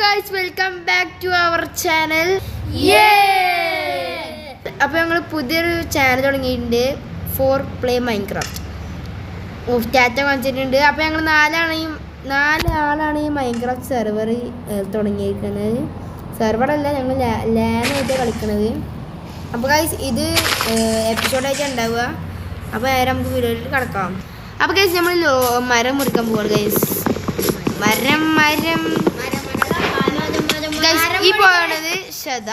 guys, welcome back to our channel. അപ്പോൾ ഞങ്ങൾ പുതിയൊരു ചാനൽ തുടങ്ങിയിട്ടുണ്ട്, ഫോർ പ്ലേ മൈൻക്രാഫ്റ്റ്. സ്റ്റാറ്റ കാണിച്ചിട്ടുണ്ട്. അപ്പോൾ ഞങ്ങൾ നാലാളാണ് ഈ മൈൻക്രാഫ്റ്റ് സെർവർ തുടങ്ങിയിരിക്കുന്നത്. സെർവറല്ല, ഞങ്ങൾ ലാനായിട്ട് കളിക്കുന്നത്. അപ്പോൾ ഗൈസ് ഇത് എപ്പിസോഡായിട്ട് ഉണ്ടാവുക. അപ്പോൾ നേരെ നമുക്ക് വീഡിയോയിൽ കിടക്കാം. അപ്പോൾ ഗൈസ് നമ്മൾ മരം മുറിക്കാൻ പോവാണ് ഗൈസ്. മരം ഈ പോണത് ഷദ,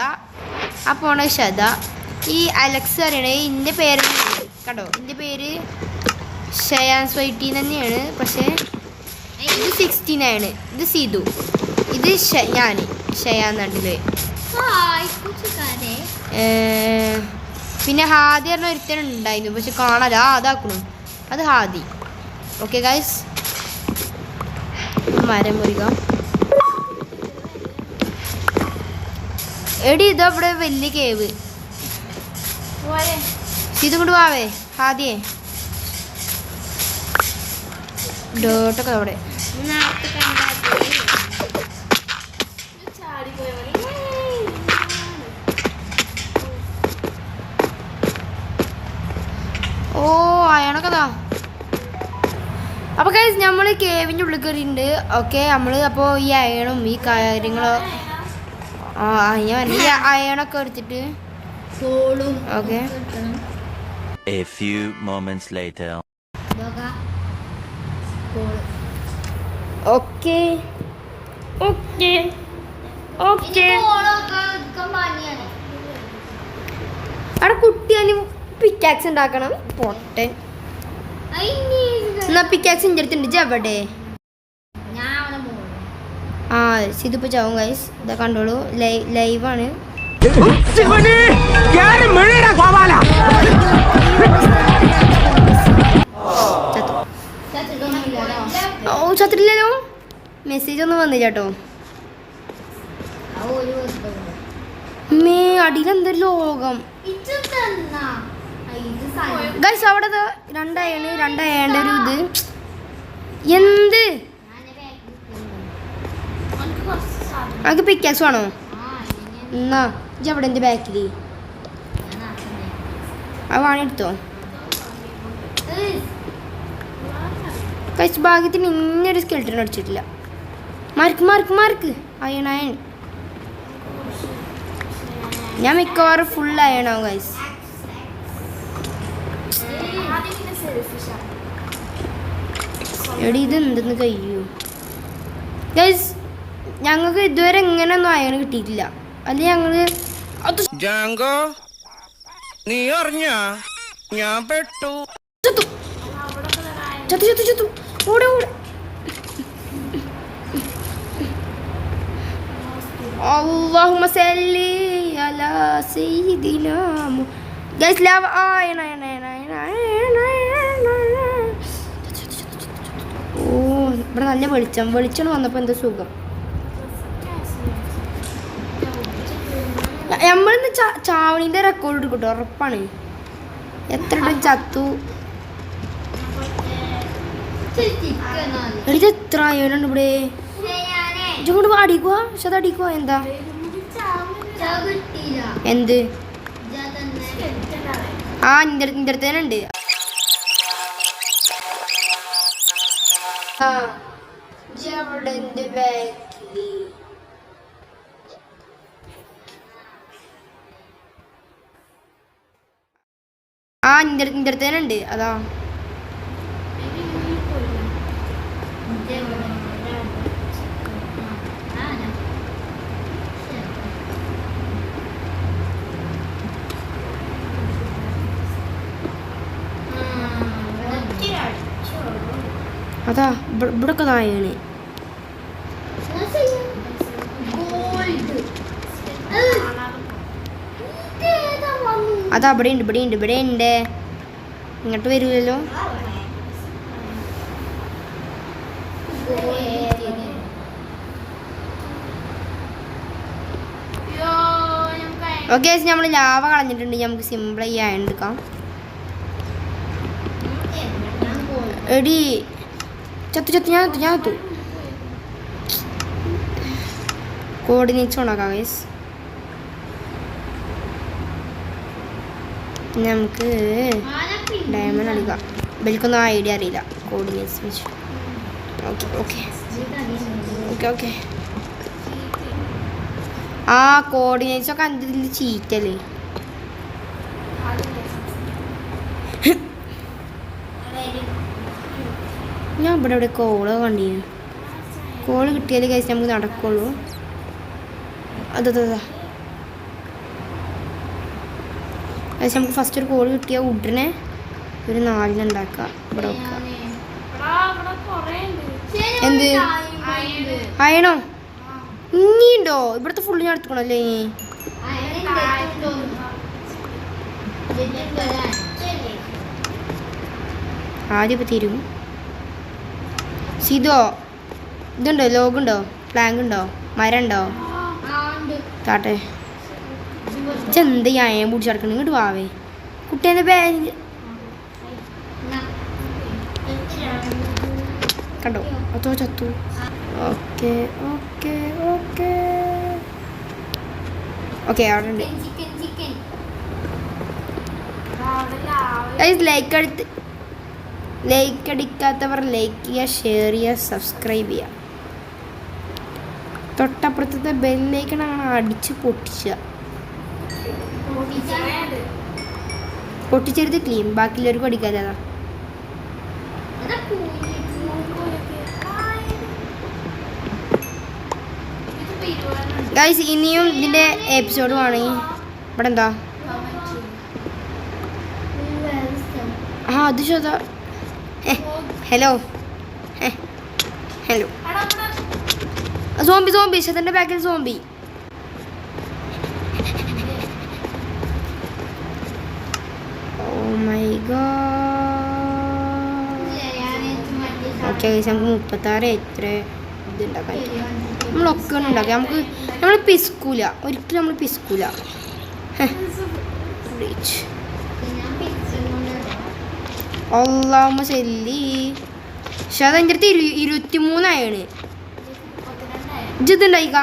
ആ പോണത് ഷദ. ഈ അലക്സ് അറിയണേ, എൻ്റെ പേര് കേട്ടോ, എൻ്റെ പേര് ഷയാൻ സ്വൈറ്റി തന്നെയാണ്. പക്ഷേ ഇത് 16 ഇത് സീതു, ഇത് ഞാൻ ഷയാൻ നാട്ടില്. പിന്നെ ഹാദി പറഞ്ഞ ഒരുത്തനുണ്ടായിരുന്നു, പക്ഷെ കാണാല, അതാക്കണു, അത് ഹാദി. ഓക്കെ ഗൈസ്, മരം മുറിക്കാം. എടി ഇതവിടെ വലിയ കേവ്. ഇതും കൊണ്ട് പോവേ ഹാദിയെ, ഡോട്ടൊക്കെ അവിടെ. ഓ അയാണൊക്കെതാ. അപ്പോൾ ഗൈസ് നമ്മൾ കേവിൻ്റെ ഉള്ളിൽ കയറിയിട്ടുണ്ട്. ഓക്കെ, നമ്മൾ അപ്പോൾ ഈ അയണും ഈ കാര്യങ്ങളും ഈ അയണൊക്കെ എടുത്തിട്ട് okay. A few moments later. Okay okay okay. അവിടെ കുട്ടിയാണ് പിക്കാക്സ് ഉണ്ടാക്കണം. പൊട്ടൻ. എന്നാ പിക്കാക്സ് എൻ്റെ അടുത്തുണ്ട്, എവിടെ? ആ ഇതിപ്പോൾ ചാവും ഗൈസ്. ഇതാ കണ്ടോളൂ, ലൈവാണ്. ഓ ചത്തിട്ടില്ലല്ലോ, മെസ്സേജ് ഒന്നും വന്നില്ല കേട്ടോ. മേ അടിയിലെന്തൊരു ലോകം ഗൈസ്. അവിടെ രണ്ടായണ്ട ഒരു ഇത് എന്ത് അത് പിക്കാക്സ് വേണോ? എന്നാ ഇജ്ജ് അവിടെ എൻ്റെ ബാക്കിൽ അത് വാണെടുത്തോ ഗൈസ്. ഭാഗ്യത്തിന് ഇന്നൊരു സ്കെൽറ്റൻ അടിച്ചിട്ടില്ല. Mark iron. ഞാൻ മിക്കവാറും ഫുൾ അയണാവും ഗൈസ്. എടി ഇത് എന്തെന്ന് കഴിയൂ ഗൈസ്. ഞങ്ങൾക്ക് ഇതുവരെ ഇങ്ങനെയൊന്നും അയൺ കിട്ടിയിട്ടില്ല. അല്ലെ ഞങ്ങള് നീ അറിഞ്ഞ ഞാൻ പെട്ടു. ചത്തു ഓടെ. അല്ലാഹുമ്മ സല്ലി അലാ സയ്യിദിനാ ഗൈസ്. ലാവ ഓ ഇവിടെ നല്ല വെളിച്ചം വന്നപ്പോൾ എന്താ സുഖം. നമ്മളിന്ന് ചാവണീൻ്റെ റെക്കോർഡ് എടുക്കും കേട്ടോ, ഉറപ്പാണ്. എത്ര ചത്തു ഇത് എത്ര ആയോണ്ട് ഇവിടെ ഇങ്ങോട്ട് അടിക്കുവാ. പക്ഷെ അത് അടിക്കുവാ എന്താ എന്ത്? ആ നിന്റെ അടുത്തേനുണ്ട്. ആ നിന്റെ അടുത്തേനുണ്ട്, അതാ. അതാ ഇവിടൊക്കെ നായാണ്. അതാ ഇവിടെ ഉണ്ട്. ഇങ്ങോട്ട് വരൂലല്ലോ. ഓക്കെ, നമ്മൾ ലാവ കളഞ്ഞിട്ടുണ്ട്. നമുക്ക് സിമ്പിളായി അയൺ എടുക്കാം. എടി ചത്തു ഞാൻ കോർഡിനേറ്റ്സ് ഓണാക്കാം ഗൈസ്. നമുക്ക് ഡയമണ്ട് അടിക്കാം. ഇവൽക്കൊന്നും ഐഡിയ അറിയില്ല കോർഡിനേറ്റ്സ് വെച്ച്. Okay okay okay okay. ആ കോർഡിനേറ്റ്സ് ഒക്കെ എൻ്റെ ഇതിൽ ചീറ്റല്ലേ. ഞാൻ ഇവിടെ കോള് കണ്ടിരുന്നു. കോള് കിട്ടിയാൽ കഴിച്ച് നമുക്ക് നടക്കുള്ളൂ. അതാ കഴിച്ച് നമുക്ക് ഫസ്റ്റ് ഒരു കോള് കിട്ടിയാൽ ഉടനെ ഒരു 4 ഉണ്ടാക്കാം. ഇവിടെ വെക്കാം. എന്ത് അയണോ ഇനിയുണ്ടോ? ഇവിടുത്തെ ഫുള്ള് ഞാൻ എടുത്തുക്കണല്ലേ. ആദ്യം ഇപ്പം തരും. സിതോ ഇതുണ്ടോ? ലോഗുണ്ടോ? പ്ലാങ്ക് ഉണ്ടോ? മരം ഉണ്ടോ? താട്ടെ ചെന്ത് ഞാൻ പിടിച്ച് കിടക്കണം. ഇങ്ങോട്ട് വാവേ കുട്ടീൻ്റെ ബാഗ് കണ്ടോ? അതോ ചത്തു. ഓക്കെ ഓക്കെ ഓക്കെ ഓക്കെ അവിടെ ഉണ്ട്. ലൈക്ക് അടിക്കാത്തവർ ലൈക്ക് ചെയ്യുക, ഷെയർ ചെയ്യുക, സബ്സ്ക്രൈബ് ചെയ്യുക. തൊട്ടപ്പുറത്തെ ബെല്ലിലേക്കാണ് അടിച്ച് പൊട്ടിച്ചെടുത്ത് ക്ലീൻ. ബാക്കിയുള്ളവർക്ക് അടിക്കാതെ. ഗൈസ് ഇനിയും ഇതിൻ്റെ എപ്പിസോഡ് വേണമെങ്കിൽ ഇവിടെ എന്താ അത് ചോദ. ഹലോ ഹലോ സോംബി ശതൻ്റെ ബാക്കിൽ zombie. Oh my god. Okay guys നമുക്ക് 36 എത്ര ഇതുണ്ടാക്കാൻ നമ്മളൊക്കെ ഉണ്ടാക്കാം. നമ്മൾ പിസ്കൂല, ഒരിക്കലും നമ്മൾ പിസ്കൂല. അല്ലാഹുമ്മ സല്ലി. പക്ഷെ അത് എൻ്റെ അടുത്ത് 23 ആയാണ്. ഇതുണ്ടായിക്ക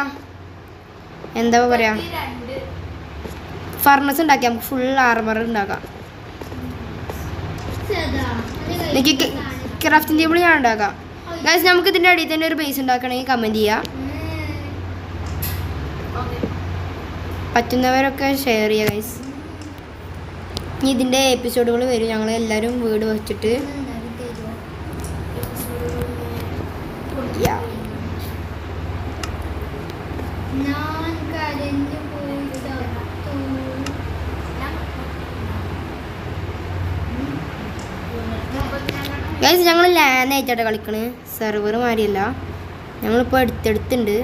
എന്താ പറയാ ഫർണസ് ഉണ്ടാക്കി നമുക്ക് ഫുൾ ആർമർ ഉണ്ടാക്കാം. എനിക്ക് ക്രാഫ്റ്റിംഗ് ടേബിൾ ഞാൻ ഉണ്ടാക്കാം. ഗൈസ് നമുക്ക് ഇതിൻ്റെ അടിയിൽ തന്നെ ഒരു ബേസ് ഉണ്ടാക്കണമെങ്കിൽ കമൻറ്റ് ചെയ്യുക. പറ്റുന്നവരൊക്കെ ഷെയർ ചെയ്യുക ഗൈസ്. ഇനി ഇതിൻ്റെ എപ്പിസോഡുകൾ വരും. ഞങ്ങൾ എല്ലാവരും വീട് വെച്ചിട്ട് ഗൈസ് ഞങ്ങൾ ലാനായിട്ടാണ് കളിക്കണേ. സെർവർ മാറിയല്ല, ഞങ്ങളിപ്പോൾ അടുത്തടുത്തുണ്ട്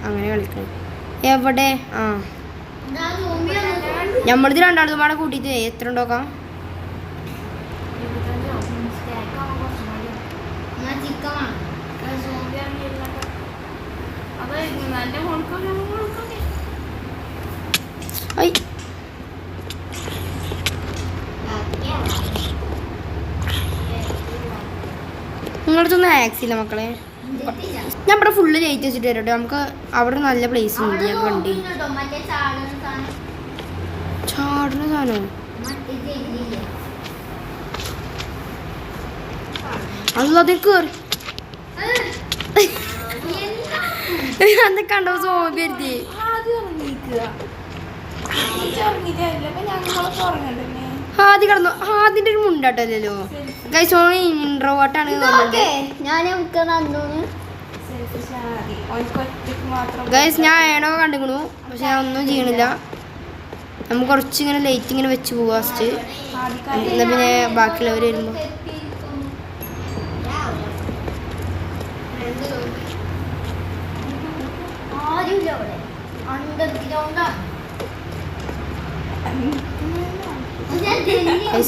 അങ്ങനെ കളിക്കണേ. എവിടെ നമ്മളിത് രണ്ടാമതും പാടെ കൂട്ടിയിട്ട് എത്ര ഉണ്ടോക്കാം? നിങ്ങളടുത്തൊന്നും ആക്സില്ല മക്കളെ. ഞാൻ ഇവിടെ ഫുള്ള് ലൈറ്റ് വെച്ചിട്ട് വരട്ടെ. നമുക്ക് അവിടെ നല്ല പ്ലേസ് ഉണ്ട്. ഞാൻ കണ്ടി ചാടുന്ന സാധനം അല്ലാതെ കേറി അന്ന് കണ്ടോ സോമ്പി വരുത്തി. ആദ്യം കിടന്നു. ആദ്യൻ്റെ ഒരു മുണ്ടാട്ടല്ലോ ഗൈസ്. ഇൻട്രോവേർട്ടാണ് ഗൈസ്. ഞാൻ ഏണോ കണ്ടിക്കണു പക്ഷെ ഞാൻ ഒന്നും ചെയ്യണില്ല. നമുക്ക് കുറച്ചിങ്ങനെ ലൈറ്റ് ഇങ്ങനെ വെച്ച് പോവാ ഫസ്റ്റ്. എന്നാ പിന്നെ ബാക്കിയുള്ളവർ വരുമ്പോൾ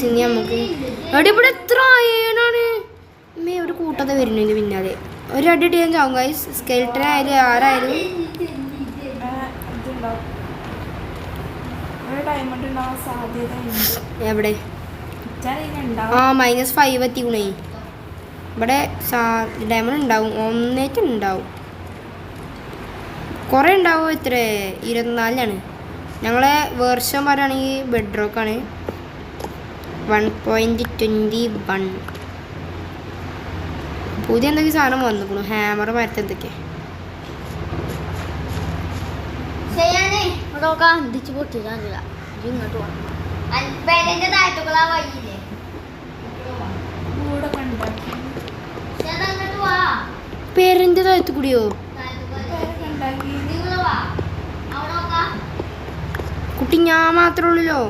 ഇനി നമുക്ക് എവിടെ ഇവിടെ എത്ര ആയാണ് ഒരു കൂട്ടത്തെ വരുന്നതിന് പിന്നാലെ ഒരു അടി ഞാൻ ചാവും ഗൈസ്. സ്കെൽട്ടനായാലും ആരായാലും എവിടെ -5 എത്തിക്കണേ. ഇവിടെ ഡയമണ്ട് ഉണ്ടാവും, ഒന്നേറ്റ് ഉണ്ടാവും. കുറേ ഉണ്ടാവും. എത്ര 24-ാണ്. ഞങ്ങളെ വേർഷൻ പറയുകയാണെങ്കിൽ ബെഡ്റോക്കാണ് 1.21. പുതിയ എന്തൊക്കെ സാധനം വന്നിക്കണു. ഹാമർ മരത്ത് എന്തൊക്കെ പേരൻ്റെ താഴത്ത് കൂടിയോ? കുട്ടി ഞാൻ മാത്രമേ ഉള്ളൂല്ലോ.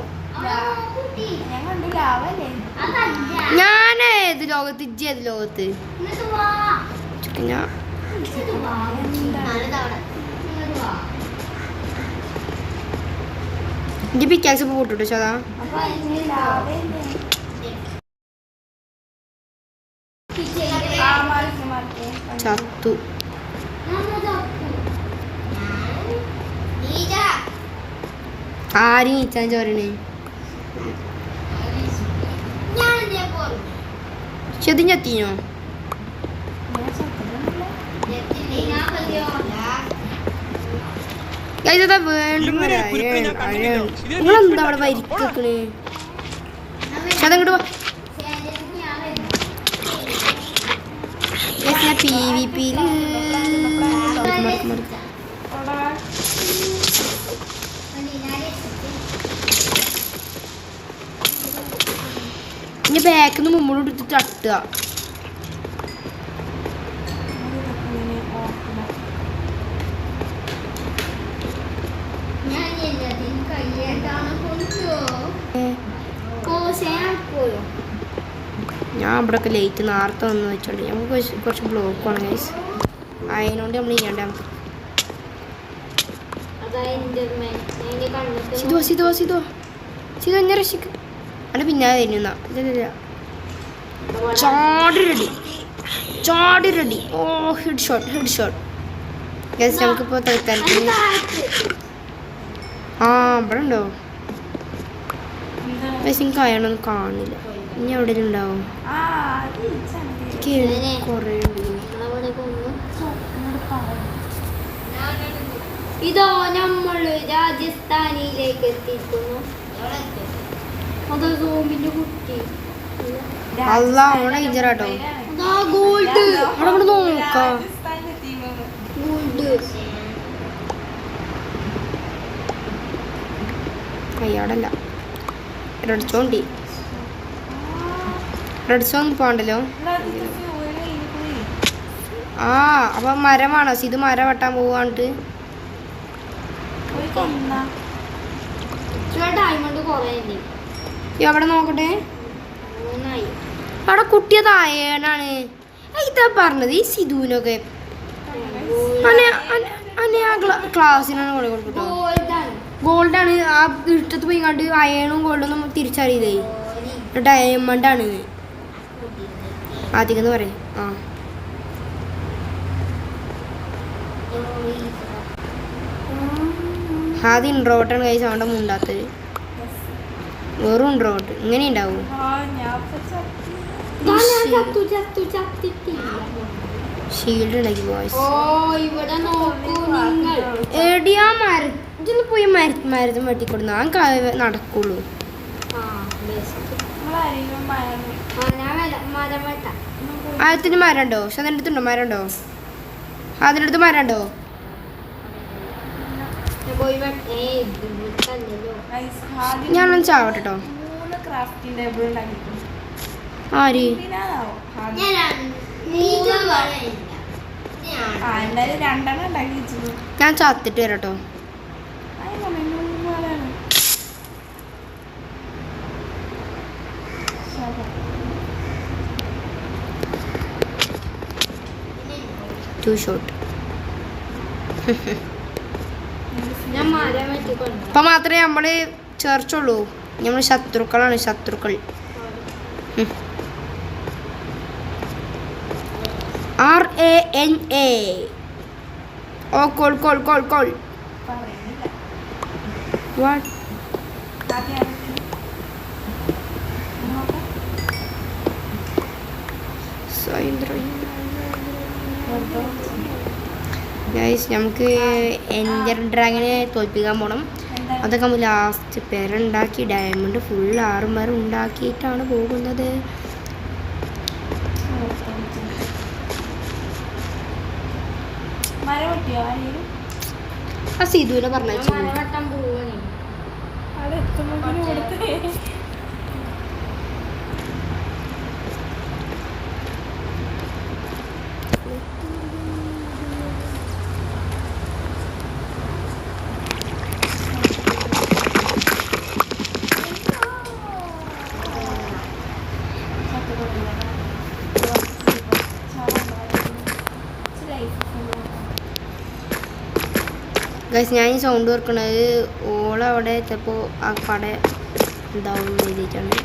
ഞാൻ ഏത് ലോകത്ത് ഇജ്ജ് ഏത് ലോകത്ത്? ഞാൻ ഇജ്ജ് പിക്കാക്സ് ഇപ്പോൾ കൂട്ടിട്ടോ ചതാ. ചത്തു. ആരും നീച്ചാൻ ചോരണേ. ചെതിൻ ചത്തിനോ? ഇതാ വേണ്ടും നിങ്ങളെന്താ അവിടെ വരിക്കണേ? അതങ്ങോട്ട് പോ. PVP ഇനി ബാക്കിൽ നിന്ന് മുമ്പോട്ട് എടുത്തിട്ട് തട്ടുക. ഞാൻ ഇവിടെയൊക്കെ ലേറ്റ് നേരത്തെ വന്ന് വെച്ചോണ്ട് നമുക്ക് കുറച്ച് ബ്ലോക്ക് ആണ് ഗൈസ്. അതിനോണ്ട് നമ്മൾ ചെയ്യണ്ട. സിതോ സിതോ സിതോ സിതോ എന്നെ രക്ഷിക്ക്. അവിടെ പിന്നാലെ വരുന്ന ചാടി റെഡി, ചാടി റെഡി. ഓ head shot, head shot guys. നമുക്കിപ്പോൾ തൽക്കാലത്തിന് ഇവിടെ ഉണ്ടോ ഗൈസ്? എനിക്ക് അയാളൊന്നും കാണുന്നില്ല. ഇനി എവിടെ ഉണ്ടാവും? കുറേ ഇതോ നമ്മള് രാജസ്ഥാനിലേക്ക് എത്തിയിരിക്കുന്നു. അതോ സോമിന്റെ കുട്ടി അല്ല അവിടെ ഇഞ്ചറാട്ടോ. ഗോൾഡ് അവിടെ നോക്കാം. ഗോൾഡ് അയ്യാടല്ല റെഡ് സോണ്ടി. റെഡ് സോൺ പോണ്ടല്ലോ. അപ്പൊ മരമാണോ? ഇത് മരം വെട്ടാൻ പോവാണ്ട്. ഡയമണ്ട് കുറേ എവിടെ നോക്കട്ടെ. അവിടെ കുട്ടിയത് അയണാണ്. ഇതാ പറഞ്ഞത് ഈ സിധുവിനൊക്കെ ക്ലാസ്സിനാണ് കൊണ്ടു കൊടുക്കട്ടോ. ഗോൾഡാണ്. ആ ഇഷ്ടത്ത് പോയി കണ്ട് അയണും ഗോൾഡൊന്നും തിരിച്ചറിയില്ലേ. ഡയമണ്ടാണ് ആദ്യം പറയും. ആദ്യം ഇൻട്രോട്ടാണ് കൈ സൗണ്ട് മുണ്ടാത്തത്. വെറും ഇൻട്രോട്ട് ഇങ്ങനെ ഉണ്ടാവും. ഷീൽഡ് ഉണ്ടാക്കി ബോയ്സ്. എടിയാ മരത്തിൽ പോയി മരത്തും വെട്ടിക്കൊടുന്ന നടക്കുള്ളൂ. അതിന് മരം ഉണ്ടോ? പക്ഷെ അതിൻ്റെ അടുത്തുണ്ടോ മരം ഉണ്ടോ? അതിനടുത്ത് മരം ഉണ്ടോ? ഞാനൊന്ന് ചാവട്ടോ. ആര്? ഞാൻ ചത്തിട്ട് വരട്ടോ. To shot. ഇപ്പൊ മാത്രമേ നമ്മള് ചേർച്ചുള്ളൂ. നമ്മൾ ശത്രുക്കളാണ്, ശത്രുക്കൾ. RANA. Oh call call call call. What? Guys നമുക്ക് എൻഡർ ഡ്രാഗനെ തോൽപ്പിക്കാൻ പോകണം. അതൊക്കെ നമ്മൾ ലാസ്റ്റ് പേരുണ്ടാക്കി ഡയമണ്ട് ഫുൾ 6 മരം ഉണ്ടാക്കിയിട്ടാണ് പോകുന്നത്. ആ സീതുവിനെ പറഞ്ഞു ഗൈസ്. ഞാൻ ഈ സൗണ്ട് ഓർക്കണത് ഓളവിടെ എത്തപ്പോൾ ആ പട എന്താവും എഴുതിയിട്ടാണ്.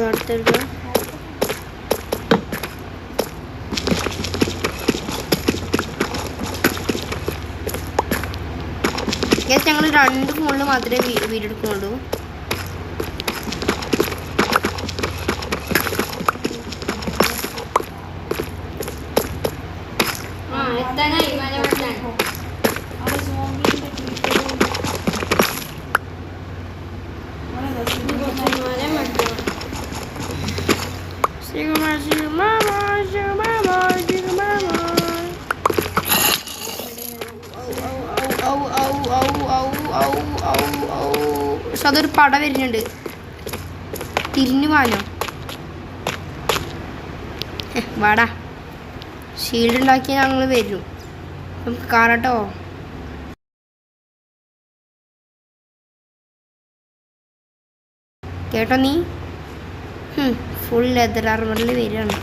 അടുത്തെടുക്കുക. ഗൈസ് ഞങ്ങൾ 2 ഫോണിൽ മാത്രമേ വീഡിയോ എടുക്കുന്നുള്ളൂ. പക്ഷെ അതൊരു പട വരുന്നുണ്ട്. തിരിഞ്ഞു വാനോ വാടാ. ഷീൽഡ് ഉണ്ടാക്കിയാൽ ഞങ്ങൾ വരും. നമുക്ക് കാണട്ടോ. കേട്ടോ നീ ഫുൾ ലെതർ ആർമറിൽ വരികയാണ്.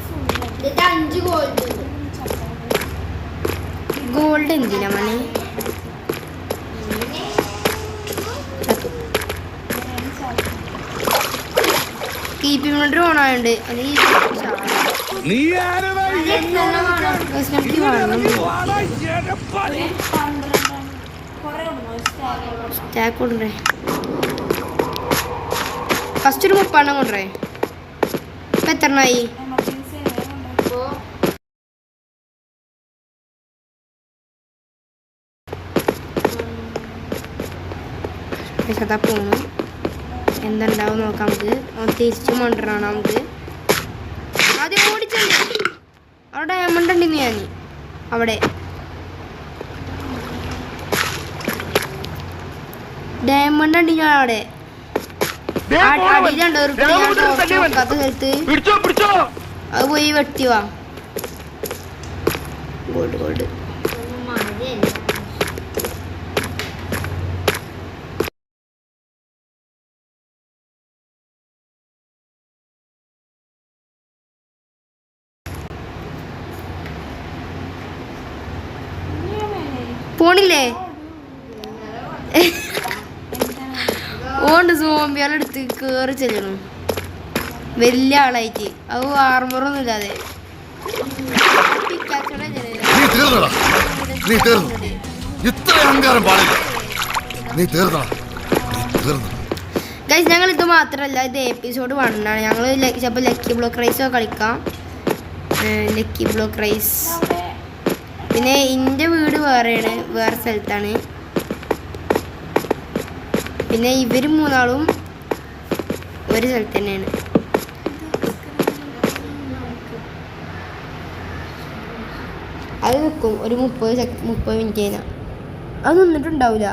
ഗോൾഡ് എന്തിനാ മണി? കീപ്പിംഗ് ഓണായുണ്ട്. സ്റ്റാക്ക് കൊണ്ടേ ഫസ്റ്റ് ഒരു 30 കൊണ്ടേ. ഇപ്പം എത്ര എണ്ണമായി? അതാ പോണു. എന്തുണ്ടാവും നോക്കാം. നമുക്ക് തിരിച്ചു കൊണ്ടുവരണം. നമുക്ക് ആദ്യം ഓടിച്ചല്ലേ അവിടെ ഡയമണ്ട് ഉണ്ടെന്ന് ഞാൻ അവിടെ ഡയമണ്ട് ഉണ്ടെങ്കിൽ അവിടെ അടിയിലുണ്ടോ സ്ഥലത്ത് അത് പോയി വെട്ടിവാ. ഗോൾഡ് ഗോൾഡ് പോണില്ലേ? ഓണ്ട് സോംബിയാളെടുത്ത് കേറി ചെല്ലണം വലിയ ആളായിട്ട്. അത് ആർമറൊന്നും ഇല്ലാതെ ഗൈസ്. ഞങ്ങൾ ഇത് മാത്രമല്ല, ഇത് എപ്പിസോഡ് 1 ആണ്. ഞങ്ങൾ ചിലപ്പോൾ ലക്കി ബ്ലോക്ക് റൈസോ കളിക്കാം. Lucky block rise. പിന്നെ എൻ്റെ വീട് വേറെയാണ്, വേറെ സ്ഥലത്താണ്. പിന്നെ ഇവർ 3 ആളും ഒരു സ്ഥലത്ത് തന്നെയാണ്. അത് നിൽക്കും ഒരു 30 മിനിറ്റ് കഴിഞ്ഞാൽ. അത് നിന്നിട്ടുണ്ടാവില്ല.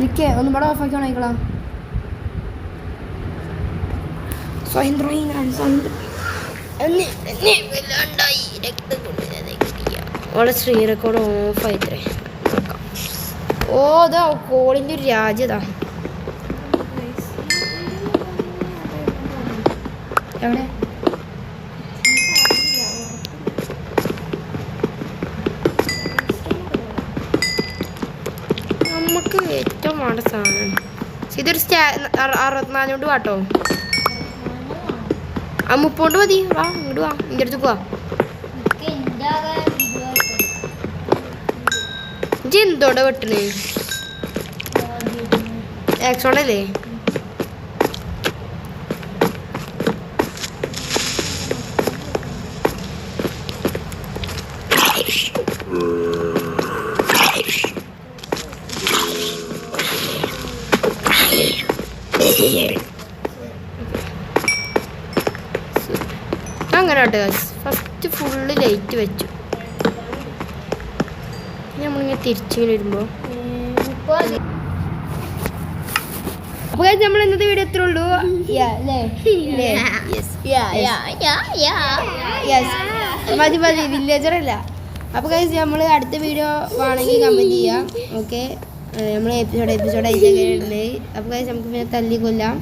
നിൽക്കേ ഒന്നും കൂടെ ഓഫാക്കി ഉണയിക്കളാ. ഓളെ സ്ക്രീൻ റെക്കോർഡ് ഓഫായിത്രേ. ഓ അതാ കോളിൻ്റെ ഒരു രാജ്യതാ. എവിടെ നമുക്ക് ഏറ്റവും വേണ്ട സാധനം ഇതൊരു 64 കൊണ്ട് വാട്ടോ. ആ 30 മതി. വാ ഇങ്ങോട്ട് വാ, എൻ്റെ അടുത്ത് പോവാ. ഇജ്ജ് എന്തോടെ വെട്ടണേ ആക്സോണല്ലേ അങ്ങനെ കേട്ടോ ഫസ്റ്റ് ഫുള്ള് ലൈറ്റ് വെച്ചു നമ്മളിങ്ങനെ തിരിച്ചിങ്ങനെ വരുമ്പോൾ അപ്പോൾ നമ്മൾ ഇന്നത്തെ വീഡിയോ എത്ര ഉള്ളൂ മതി മതി വില്ലേജറല്ല അപ്പോൾ കഴിച്ച് നമ്മൾ അടുത്ത വീഡിയോ വേണമെങ്കിൽ കമൻറ്റ് ചെയ്യാം ഓക്കെ നമ്മൾ എപ്പിസോഡ് ആയിട്ട് ഉണ്ട് അപ്പോൾ കഴിച്ച് നമുക്ക് പിന്നെ തല്ലി കൊല്ലാം